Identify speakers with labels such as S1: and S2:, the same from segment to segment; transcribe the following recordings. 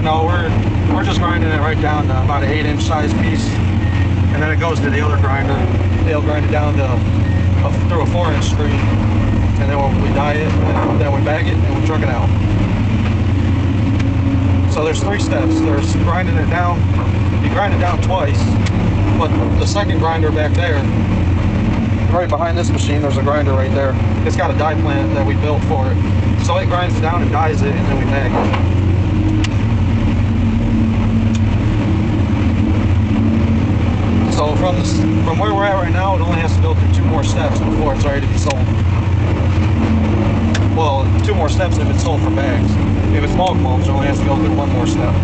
S1: no, we're just grinding it right down to about an 8-inch size piece, and then it goes to the other grinder. They'll grind it down to through a 4-inch screen, and then we dye it, and then we bag it, and we truck it out. So there's 3 steps. There's grinding it down. You grind it down twice, but the second grinder back there, right behind this machine, there's a grinder right there. It's got a dye plant that we built for it. So it grinds it down and dyes it, and then we bag it. So from where we're at right now, it only has to go through 2 more steps before it's ready to be sold. Well, 2 more steps if it's sold for bags. If it's bulk mulch, it only has to go through 1 more step,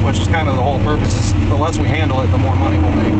S1: which is kind of the whole purpose. The less we handle it, the more money we'll make.